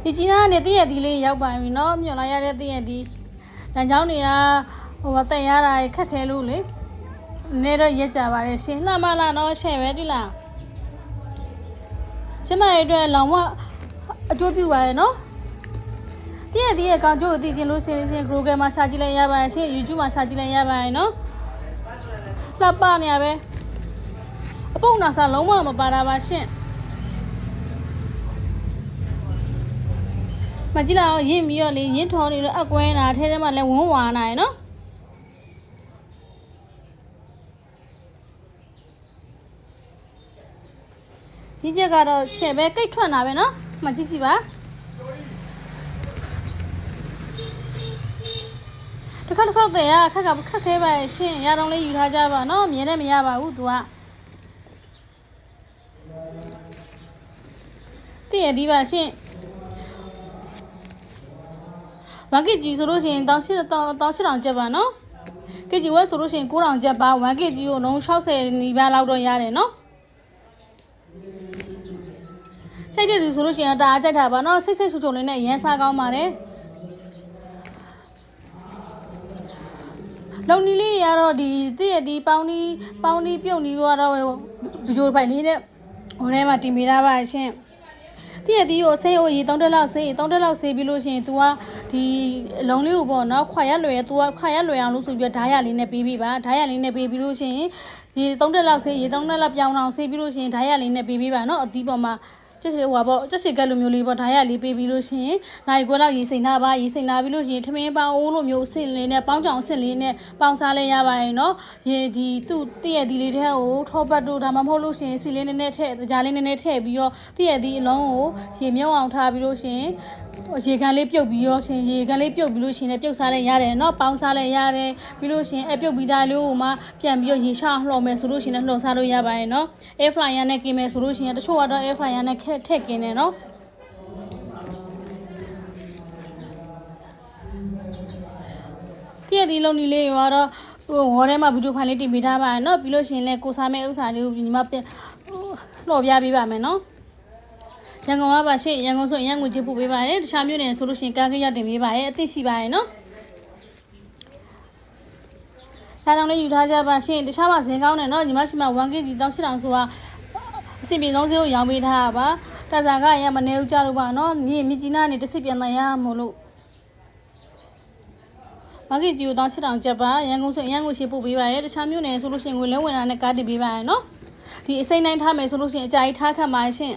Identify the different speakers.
Speaker 1: ဒီကြီးနားနဲ့တည့်ရသည်လေးရောက်ပါပြီနော်မြွန်လာရတဲ့တည့်ရသည်လမ်းကြောင်းတွေကဟိုတက်ရတာခက်ခဲလို့လေနေတော့ရက်ကြပါလေရှင်လှမလာတော့ရှဲ့ပဲကြည့်လားရှင်မရဲ့အတွက်လောင်မအကျိုးပြုပါရဲ့နော်တည့်ရသည်ရဲ့ကောင်ကျိုးကိုသိကျင်လို့ရှင် Google မှာရှာကြည့်လိုက်ရပါရဲ့ရှင် YouTube မှာရှာကြည့်လိုက်ရပါရဲ့နော်လှပနေရပဲအပုပ်နာစာလုံးဝမပါတာပါရှင်မကြည့်လောက်ရင့်ပြီးတော့လေရင့်ထော်နေလို့အကွဲတာထဲထဲမှာလည်းဝန်းဝါနာရယ်နော်ဒီချက်ကတော့ရှယ်ပဲကိတ်ထွက်တာပဲနော်မကြည့်ကြည့်ပါတစ်ခါတည်းခက်ခဲပါရဲ့ရှင်ရတော့လေးယူထားကြပါနော်မြင်နဲ့မရပါဘူးသူကတည့်ရသည်ပါရှင်1 kg ဆိုလို့ရှိရင်1,800ကျပ်ပါနော် kg ဝက်ဆိုလို့ရှိရင်9,000ကျပ်ပါ1 kg ကိုလုံး60နီးပါးလောက်တော့ရတယ်နော်စိတ်တည်းဆိုလို့ရှိရင်ဒါအားကြိုက်တာပါနော်စိတ်ချုံလေးနဲ့ရမ်းစားကောင်းပါတယ်လုံနီလေးရတော့ဒီတည့်ရဒီပေါင်းနီးပြုတ်နီးကတော့ဗီဒီယိုပိုင်လေးနဲ့ဟိုထဲမှာတင်ပေးထားပါရှင်တည့်ရဒီကိုဆေးအိုရေ3 တက်လောက်ဆေးပြီးလို့ရှိရင် तू ကဒီအလုံးလေးကိုပေါ့နော်ခွာရလွယ် तू ကခွာရလွယ်အောင်လို့ဆိုပြီးဓာတ်ရလေးနဲ့ပေးပြီးပါဓာတ်ရလေးနဲ့ပေးပြီးလို့ရှိရင်ရေ3 တက်လောက်ဆေးရေ3 တက်လောက်ပြောင်းအောင်ဆေးပြီးလို့ရှိရင်ဓာတ်ရလေးနဲ့ပေးပြီးပါနော်အသီးပေါ်မှာကျက်စီကက်လိုမျိုးလေးပေါ့ဓာတ်ရလေးပေးပြီးလို့ရှိရင်နိုင်ခွဲလောက်ရေစိမ့်နာပါရေစိမ့်နာပြီးလို့ရှိရင်ထမင်းပေါင်းအိုးလိုမျိုးအဆင့်လေးနဲ့ပေါင်းကြောင်အဆင့်လေးနဲ့ပေါင်းစားလဲရပါရင်နော်ရေဒီသူ့တည့်ရဒီလေးထဲကိုထောပတ်တို့ဒါမှမဟုတ်လို့ရှိရင်စီလေးနည်းနည်းထည့်ကြားလေးနည်းနည်းထည့်ပြီးတော့တည့်ရဒီအလုံးကိုရေမြုပ်အောင်ထားပြီးလို့ရှိရင်ရေကန်လေးပြုတ်ပြီးတော့ရှင်ရေကန်လေးပြုတ်ပြီးလို့ရှင်လည်းပြုတ်စားလဲရတယ်နော်ပေါင်းစားလဲရတယ်ပြီးလို့ရှင်ပြုတ်ပြီးသားလေးကိုမှပြန်ပြီးတော့ရေရှောင်းလှော်မယ်ဆိုလို့ရှင်လည်းလှော်စားလို့ရပါရဲ့နော် air fryer နဲ့กินမယ်ဆိုလို့ရှင်တချို့ကတော့ air fryer နဲ့ထည့်กินတယ်နော်တည့်ရဒီလုံးနီလေးရောတော့ဟိုထဲမှာဗီဒီယိုဖိုင်လေးတင်ပေးထားပါရဲ့နော်ပြီးလို့ရှင်လည်းကိုစားမယ့်ဥစ္စာလေးကိုညီမလှော်ပြပေးပါမယ်နော်ရန်ကုန်ကပါရှင့်ရန်ကုန်ဆိုရင်ငွေချေပို့ပေးပါရဲ့တခြားမြို့နယ်ဆိုလို့ရှိရင်ကားကိရောက်တင်ပေးပါရဲ့အသိရှိပါရဲ့နော်ဒါတောင်လေးယူထားကြပါရှင့်တခြားမှာဈေးကောင်းတယ်နော်ညီမရှိမှ1 kg 1,800ဆိုတာအစီအပြေဆုံးဈေးကိုရောင်းပေးထားတာပါတစားကရမနေဦးကြလို့ပါနော်မြင့်ကြီးနားနေတစ်စိပြန်တန်ရမို့လို့1 kg ကို1,800ကျပ်ပါရန်ကုန်ဆိုရင်ငွေချေပို့ပေးပါရဲ့တခြားမြို့နယ်ဆိုလို့ရှိရင်ငွေလဲဝင်တာနဲ့ကားတင်ပေးပါရဲ့နော်ဒီအစိမ့်တိုင်းထားမယ်ဆိုလို့ရှိရင်အကြိုက်ထားခတ်ပါရှင့်